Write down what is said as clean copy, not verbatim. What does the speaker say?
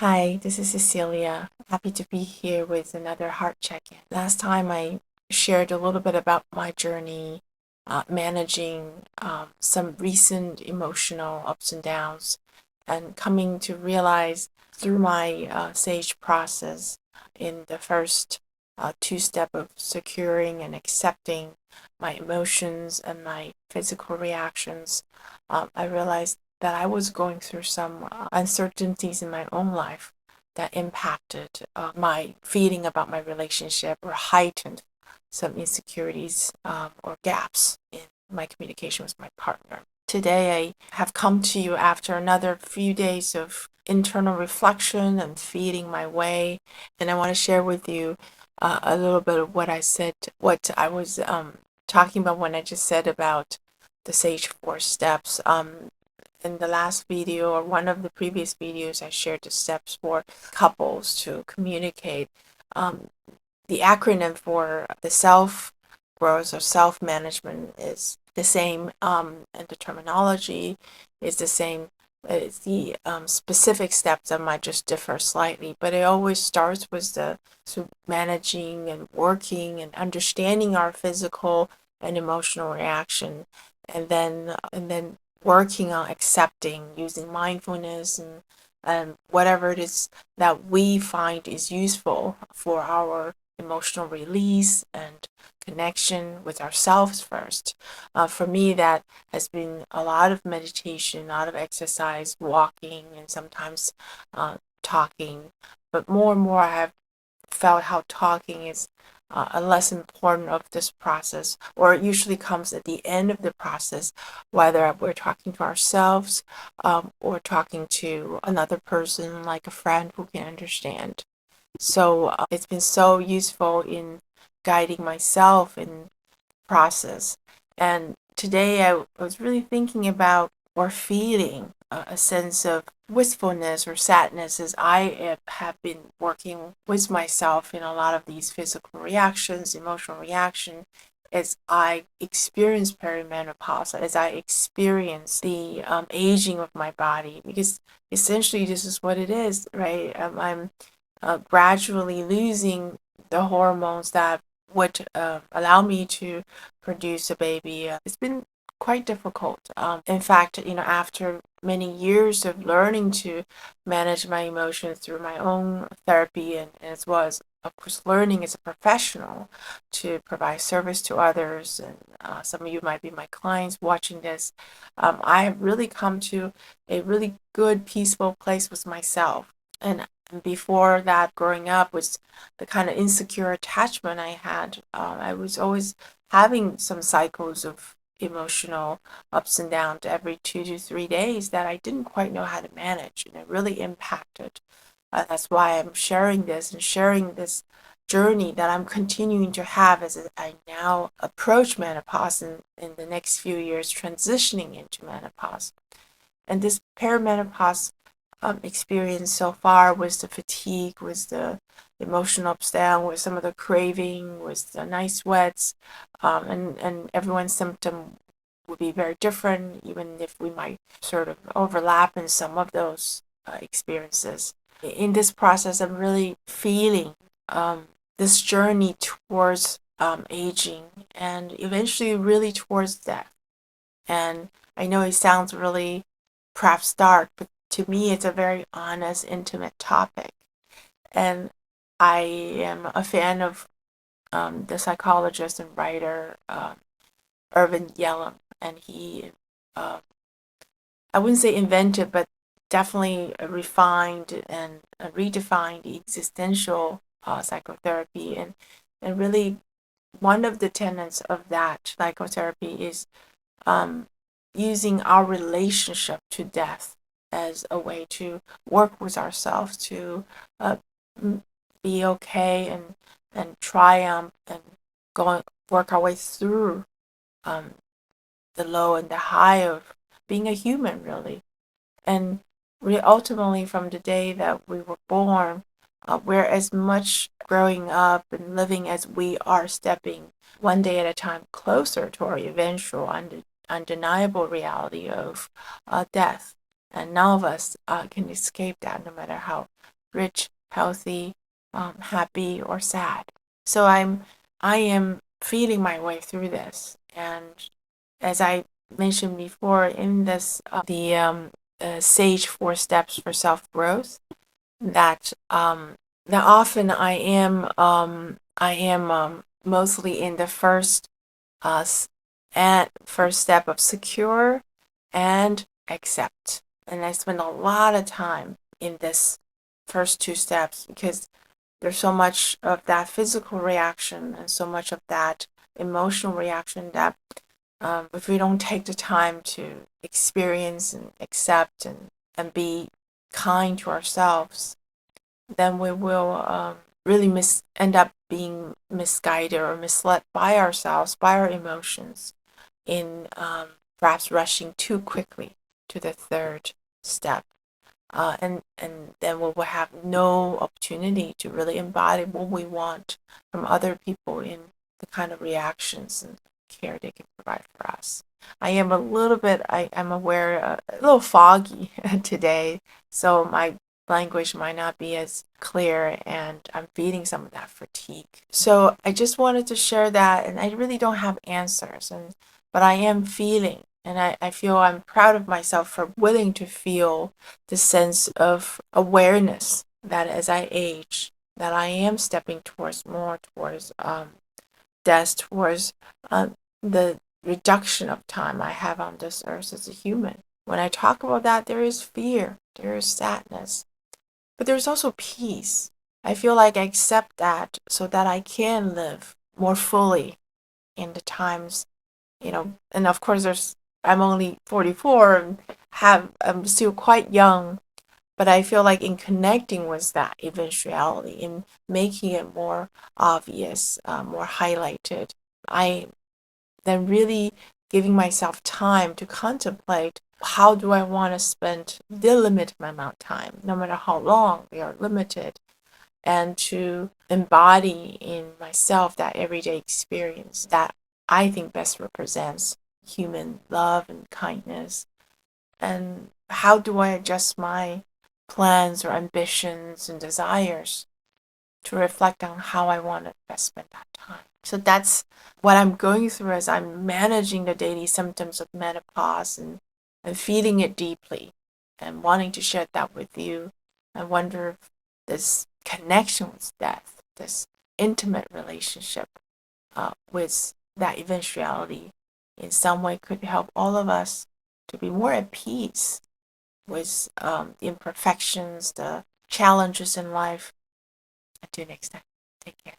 Hi, this is Cecilia. Happy to be here with another heart check-in. Last time I shared a little bit about my journey managing some recent emotional ups and downs and coming to realize through my SAGE process in the first two-step of securing and accepting my emotions and my physical reactions. I realized that I was going through some uncertainties in my own life that impacted my feeling about my relationship or heightened some insecurities or gaps in my communication with my partner. Today, I have come to you after another few days of internal reflection and feeling my way, and I want to share with you a little bit of what I said, what I was talking about when I just said about the Sage 4 steps. In the last video or one of the previous videos, I shared the steps for couples to communicate. Um, the acronym for the self growth or self management is the same, and the terminology is the same. It's the specific steps that might just differ slightly, but it always starts with the so managing and working and understanding our physical and emotional reaction, and then working on accepting using mindfulness and whatever it is that we find is useful for our emotional release and connection with ourselves first. For me, that has been a lot of meditation, a lot of exercise, walking, and sometimes talking. But more and more, I have felt how talking is a less important of this process, or it usually comes at the end of the process, whether we're talking to ourselves or talking to another person, like a friend who can understand. So it's been so useful in guiding myself in process. And today I was really thinking about or feeling a sense of wistfulness or sadness as I have been working with myself in a lot of these physical reactions, emotional reaction, as I experience perimenopause, as I experience the aging of my body, because essentially this is what it is, right? I'm gradually losing the hormones that would allow me to produce a baby. It's been quite difficult. In fact, after many years of learning to manage my emotions through my own therapy and as well as, of course, learning as a professional to provide service to others, and some of you might be my clients watching this, I have really come to a really good, peaceful place with myself. And before that, growing up was the kind of insecure attachment I had. I was always having some cycles of emotional ups and downs every 2 to 3 days that I didn't quite know how to manage, and it really impacted. That's why I'm sharing this and sharing this journey that I'm continuing to have as I now approach menopause in the next few years, transitioning into menopause. And this perimenopause experience so far was the fatigue, was the emotional ups down, was some of the craving, was the night sweats, and everyone's symptom would be very different, even if we might sort of overlap in some of those experiences. In this process, I'm really feeling this journey towards aging and eventually really towards death. And I know it sounds really perhaps dark, but to me, it's a very honest, intimate topic. And I am a fan of the psychologist and writer Irvin Yalom, and he, uh, I wouldn't say invented, but definitely refined and redefined the existential psychotherapy. And really, one of the tenets of that psychotherapy is um, using our relationship to death as a way to work with ourselves to uh, be okay and triumph and go work our way through um, the low and the high of being a human, really. And we ultimately, from the day that we were born, we're as much growing up and living as we are stepping one day at a time closer to our eventual undeniable reality of death. And none of us can escape that, no matter how rich, healthy, happy, or sad. So I am feeling my way through this, and as I mentioned before, in this Sage 4 Steps for Self Growth, that that often I am mostly in the uh, first step of secure and accept. And I spend a lot of time in this first 2 steps because there's so much of that physical reaction and so much of that emotional reaction that if we don't take the time to experience and accept and be kind to ourselves, then we will really end up being misguided or misled by ourselves, by our emotions, in perhaps rushing too quickly to the third step. And then we will have no opportunity to really embody what we want from other people in the kind of reactions and care they can provide for us. I am a little bit, I'm aware, a little foggy today, so my language might not be as clear, and I'm feeling some of that fatigue. So I just wanted to share that, and I really don't have answers, but I am feeling, and I feel I'm proud of myself for willing to feel the sense of awareness that as I age, that I am stepping towards more towards death, towards the reduction of time I have on this earth as a human. When I talk about that, there is fear, there is sadness, but there's also peace. I feel like I accept that so that I can live more fully in the times, and of course I'm only 44 and I'm still quite young, but I feel like in connecting with that eventuality, in making it more obvious, more highlighted, I then really giving myself time to contemplate how do I want to spend the limited amount of time, no matter how long we are limited, and to embody in myself that everyday experience that I think best represents human love and kindness. And how do I adjust my plans or ambitions and desires to reflect on how I want to best spend that time? So that's what I'm going through as I'm managing the daily symptoms of menopause, and feeling it deeply and wanting to share that with you. I wonder if this connection with death, this intimate relationship with that eventuality, in some way could help all of us to be more at peace with the imperfections, the challenges in life. Until next time, take care.